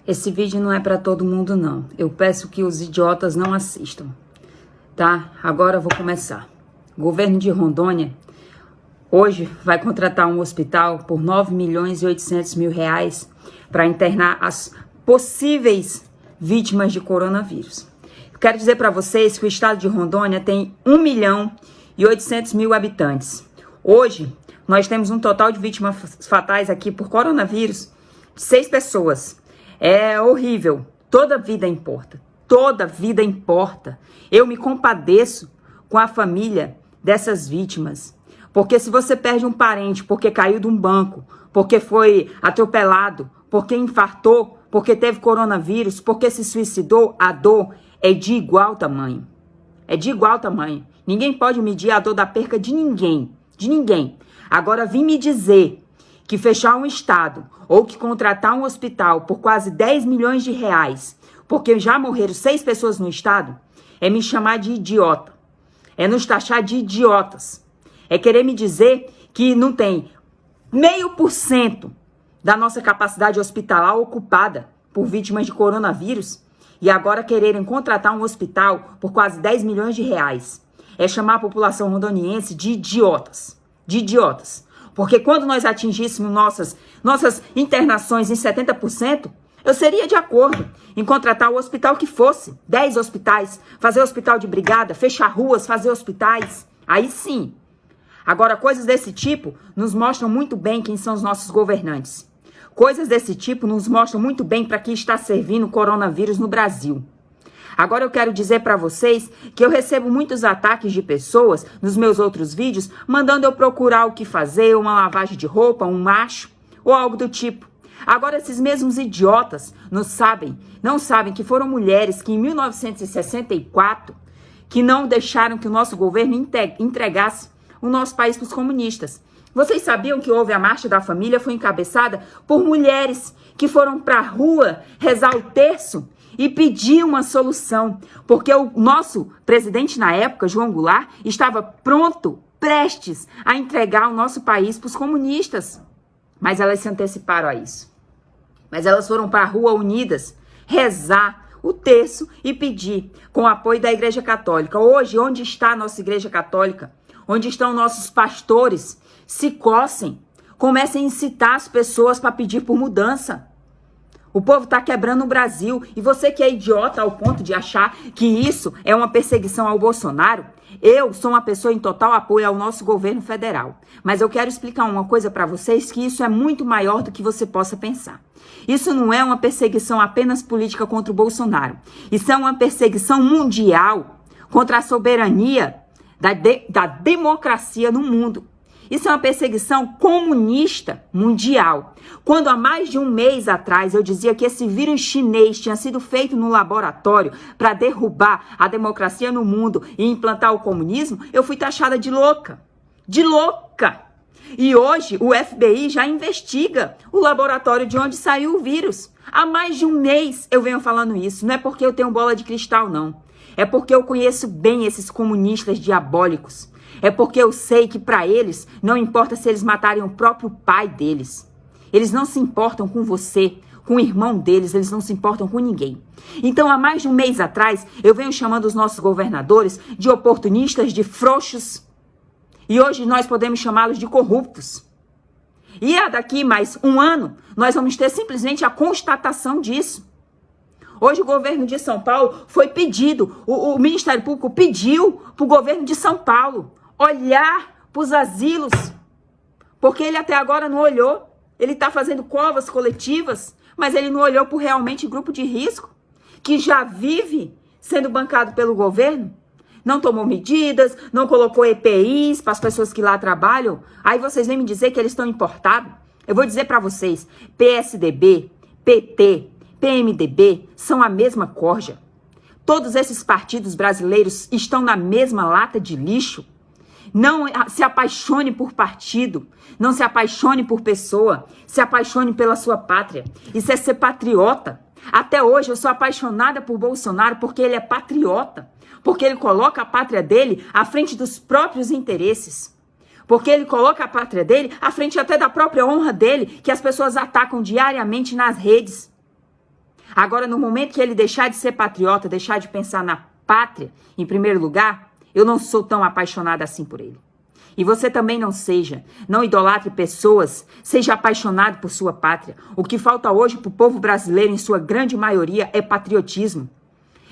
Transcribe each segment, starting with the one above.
Esse vídeo não é para todo mundo, não. Eu peço que os idiotas não assistam, tá? Agora eu vou começar. O governo de Rondônia hoje vai contratar um hospital por 9.800.000 reais para internar as possíveis vítimas de coronavírus. Eu quero dizer para vocês que o estado de Rondônia tem 1.800.000 habitantes. Hoje, nós temos um total de vítimas fatais aqui por coronavírus de 6 pessoas. É horrível. Toda vida importa. Toda vida importa. Eu me compadeço com a família dessas vítimas. Porque se você perde um parente porque caiu de um banco, porque foi atropelado, porque infartou, porque teve coronavírus, porque se suicidou, a dor é de igual tamanho. É de igual tamanho. Ninguém pode medir a dor da perca de ninguém. De ninguém. Agora, vim me dizer que fechar um estado ou que contratar um hospital por quase 10 milhões de reais, porque já morreram 6 pessoas no estado, é me chamar de idiota. É nos taxar de idiotas. É querer me dizer que não tem 0,5% da nossa capacidade hospitalar ocupada por vítimas de coronavírus e agora quererem contratar um hospital por quase 10 milhões de reais. É chamar a população rondoniense de idiotas. De idiotas. Porque quando nós atingíssemos nossas internações em 70%, eu seria de acordo em contratar o hospital que fosse. 10 hospitais, fazer hospital de brigada, fechar ruas, fazer hospitais. Aí sim. Agora, coisas desse tipo nos mostram muito bem quem são os nossos governantes. Coisas desse tipo nos mostram muito bem para que está servindo o coronavírus no Brasil. Agora eu quero dizer para vocês que eu recebo muitos ataques de pessoas nos meus outros vídeos, mandando eu procurar o que fazer, uma lavagem de roupa, um macho ou algo do tipo. Agora esses mesmos idiotas não sabem que foram mulheres que em 1964 que não deixaram que o nosso governo entregasse o nosso país para os comunistas. Vocês sabiam que houve a Marcha da Família, foi encabeçada por mulheres que foram para a rua rezar o terço e pedir uma solução, porque o nosso presidente na época, João Goulart, estava prestes a entregar o nosso país para os comunistas. Mas elas se anteciparam a isso. Mas elas foram para a rua unidas, rezar o terço e pedir, com o apoio da Igreja Católica. Hoje, onde está a nossa Igreja Católica? Onde estão nossos pastores? Se cossem, comecem a incitar as pessoas para pedir por mudança. O povo está quebrando o Brasil. E você que é idiota ao ponto de achar que isso é uma perseguição ao Bolsonaro, eu sou uma pessoa em total apoio ao nosso governo federal. Mas eu quero explicar uma coisa para vocês, que isso é muito maior do que você possa pensar. Isso não é uma perseguição apenas política contra o Bolsonaro. Isso é uma perseguição mundial contra a soberania da democracia no mundo. Isso é uma perseguição comunista mundial. Quando há mais de um mês atrás eu dizia que esse vírus chinês tinha sido feito no laboratório para derrubar a democracia no mundo e implantar o comunismo, eu fui taxada de louca. De louca! E hoje o FBI já investiga o laboratório de onde saiu o vírus. Há mais de um mês eu venho falando isso. Não é porque eu tenho bola de cristal, não. É porque eu conheço bem esses comunistas diabólicos. É porque eu sei que para eles não importa se eles matarem o próprio pai deles. Eles não se importam com você, com o irmão deles, eles não se importam com ninguém. Então, há mais de um mês atrás, eu venho chamando os nossos governadores de oportunistas, de frouxos. E hoje nós podemos chamá-los de corruptos. E daqui mais um ano, nós vamos ter simplesmente a constatação disso. Hoje o governo de São Paulo foi pedido, o Ministério Público pediu para o governo de São Paulo olhar para os asilos, porque ele até agora não olhou. Ele está fazendo covas coletivas, mas ele não olhou para realmente grupo de risco, que já vive sendo bancado pelo governo. Não tomou medidas, não colocou EPIs para as pessoas que lá trabalham. Aí vocês vêm me dizer que eles estão importados. Eu vou dizer para vocês, PSDB, PT, PMDB são a mesma corja. Todos esses partidos brasileiros estão na mesma lata de lixo. Não se apaixone por partido, não se apaixone por pessoa, se apaixone pela sua pátria. Isso é ser patriota. Até hoje eu sou apaixonada por Bolsonaro porque ele é patriota, porque ele coloca a pátria dele à frente dos próprios interesses, porque ele coloca a pátria dele à frente até da própria honra dele, que as pessoas atacam diariamente nas redes. Agora, no momento que ele deixar de ser patriota, deixar de pensar na pátria, em primeiro lugar, eu não sou tão apaixonada assim por ele. E você também não seja. Não idolatre pessoas. Seja apaixonado por sua pátria. O que falta hoje para o povo brasileiro, em sua grande maioria, é patriotismo.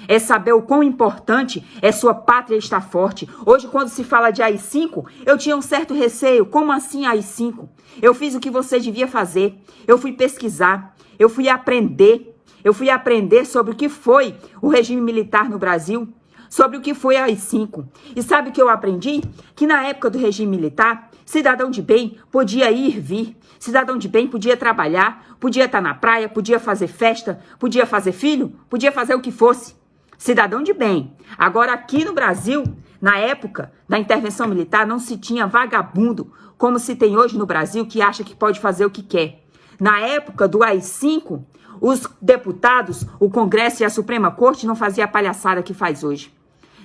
É saber o quão importante é sua pátria estar forte. Hoje, quando se fala de AI-5, eu tinha um certo receio. Como assim AI-5? Eu fiz o que você devia fazer. Eu fui pesquisar. Eu fui aprender. Eu fui aprender sobre o que foi o regime militar no Brasil. Sobre o que foi a AI-5. E sabe o que eu aprendi? Que na época do regime militar, cidadão de bem podia ir e vir. Cidadão de bem podia trabalhar, podia estar na praia, podia fazer festa, podia fazer filho, podia fazer o que fosse. Cidadão de bem. Agora aqui no Brasil, na época da intervenção militar, não se tinha vagabundo como se tem hoje no Brasil que acha que pode fazer o que quer. Na época do AI-5, os deputados, o Congresso e a Suprema Corte não faziam a palhaçada que faz hoje.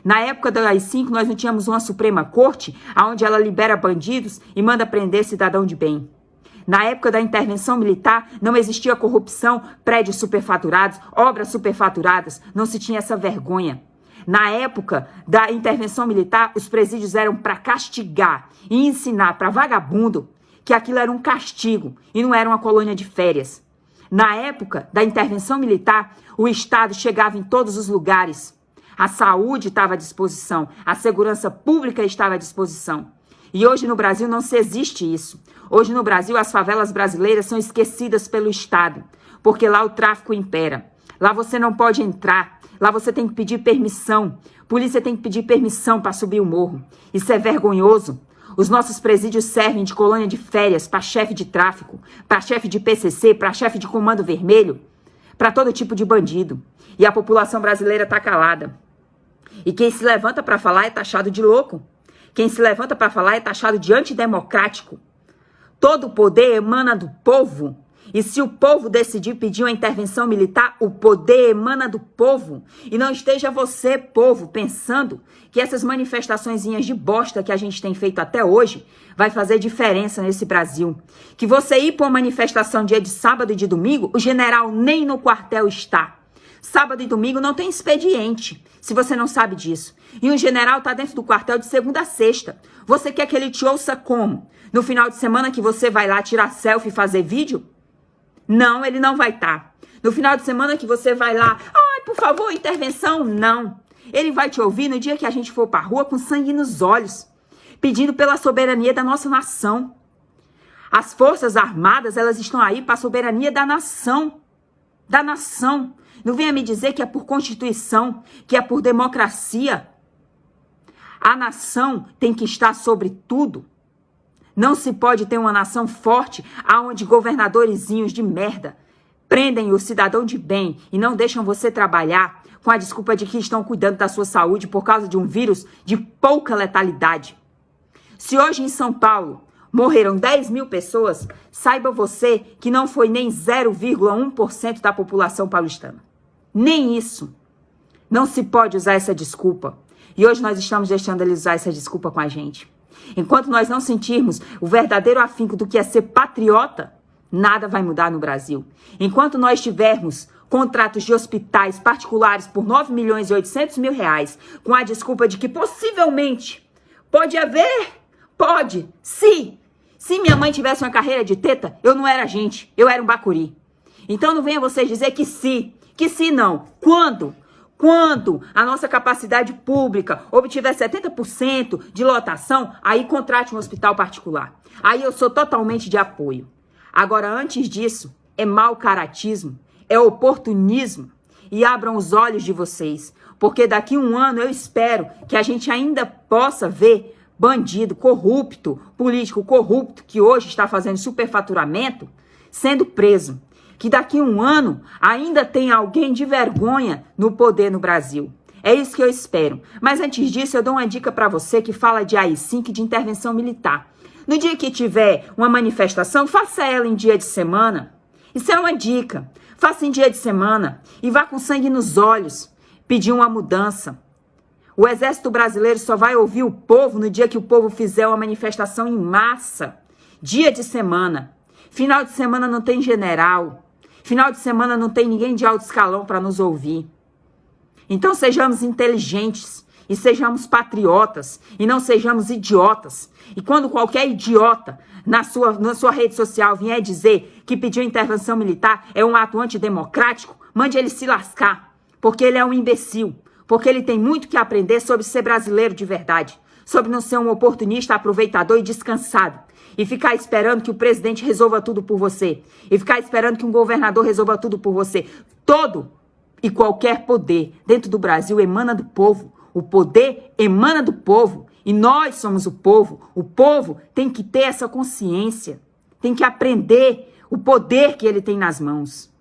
Na época do AI-5, nós não tínhamos uma Suprema Corte onde ela libera bandidos e manda prender cidadão de bem. Na época da intervenção militar, não existia corrupção, prédios superfaturados, obras superfaturadas, não se tinha essa vergonha. Na época da intervenção militar, os presídios eram para castigar e ensinar para vagabundo que aquilo era um castigo e não era uma colônia de férias. Na época da intervenção militar, o Estado chegava em todos os lugares. A saúde estava à disposição, a segurança pública estava à disposição. E hoje no Brasil não se existe isso. Hoje no Brasil as favelas brasileiras são esquecidas pelo Estado, porque lá o tráfico impera. Lá você não pode entrar, lá você tem que pedir permissão. Polícia tem que pedir permissão para subir o morro. Isso é vergonhoso. Os nossos presídios servem de colônia de férias para chefe de tráfico, para chefe de PCC, para chefe de comando vermelho, para todo tipo de bandido. E a população brasileira está calada. E quem se levanta para falar é taxado de louco. Quem se levanta para falar é taxado de antidemocrático. Todo o poder emana do povo. E se o povo decidir pedir uma intervenção militar, o poder emana do povo. E não esteja você, povo, pensando que essas manifestaçõezinhas de bosta que a gente tem feito até hoje vai fazer diferença nesse Brasil. Que você ir para uma manifestação dia de sábado e de domingo, o general nem no quartel está. Sábado e domingo não tem expediente, se você não sabe disso. E o general está dentro do quartel de segunda a sexta. Você quer que ele te ouça como? No final de semana que você vai lá tirar selfie e fazer vídeo? Não, ele não vai estar. No final de semana que você vai lá, ai, por favor, intervenção? Não. Ele vai te ouvir no dia que a gente for para a rua com sangue nos olhos, pedindo pela soberania da nossa nação. As Forças Armadas, elas estão aí para a soberania da nação. Da nação. Não venha me dizer que é por Constituição, que é por democracia. A nação tem que estar sobre tudo. Não se pode ter uma nação forte aonde governadorzinhos de merda prendem o cidadão de bem e não deixam você trabalhar com a desculpa de que estão cuidando da sua saúde por causa de um vírus de pouca letalidade. Se hoje em São Paulo morreram 10 mil pessoas, saiba você que não foi nem 0,1% da população paulistana. Nem isso. Não se pode usar essa desculpa. E hoje nós estamos deixando eles usar essa desculpa com a gente. Enquanto nós não sentirmos o verdadeiro afinco do que é ser patriota, nada vai mudar no Brasil. Enquanto nós tivermos contratos de hospitais particulares por 9 milhões e 800 mil reais, com a desculpa de que possivelmente pode haver, pode, se minha mãe tivesse uma carreira de teta, eu não era gente, eu era um bacuri. Então não venha vocês dizer que se não. Quando? Quando a nossa capacidade pública obtiver 70% de lotação, aí contrate um hospital particular. Aí eu sou totalmente de apoio. Agora, antes disso, é mau caratismo, é oportunismo. E abram os olhos de vocês, porque daqui a um ano eu espero que a gente ainda possa ver bandido corrupto, político corrupto, que hoje está fazendo superfaturamento, sendo preso. Que daqui a um ano ainda tem alguém de vergonha no poder no Brasil. É isso que eu espero. Mas antes disso, eu dou uma dica para você que fala de AI-5 e de intervenção militar. No dia que tiver uma manifestação, faça ela em dia de semana. Isso é uma dica. Faça em dia de semana e vá com sangue nos olhos pedir uma mudança. O Exército Brasileiro só vai ouvir o povo no dia que o povo fizer uma manifestação em massa. Dia de semana. Final de semana não tem general. Final de semana não tem ninguém de alto escalão para nos ouvir. Então sejamos inteligentes e sejamos patriotas e não sejamos idiotas. E quando qualquer idiota na sua rede social vier dizer que pediu intervenção militar é um ato antidemocrático, mande ele se lascar, porque ele é um imbecil, porque ele tem muito que aprender sobre ser brasileiro de verdade, sobre não ser um oportunista, aproveitador e descansado. E ficar esperando que o presidente resolva tudo por você. E ficar esperando que um governador resolva tudo por você. Todo e qualquer poder dentro do Brasil emana do povo. O poder emana do povo. E nós somos o povo. O povo tem que ter essa consciência. Tem que aprender o poder que ele tem nas mãos.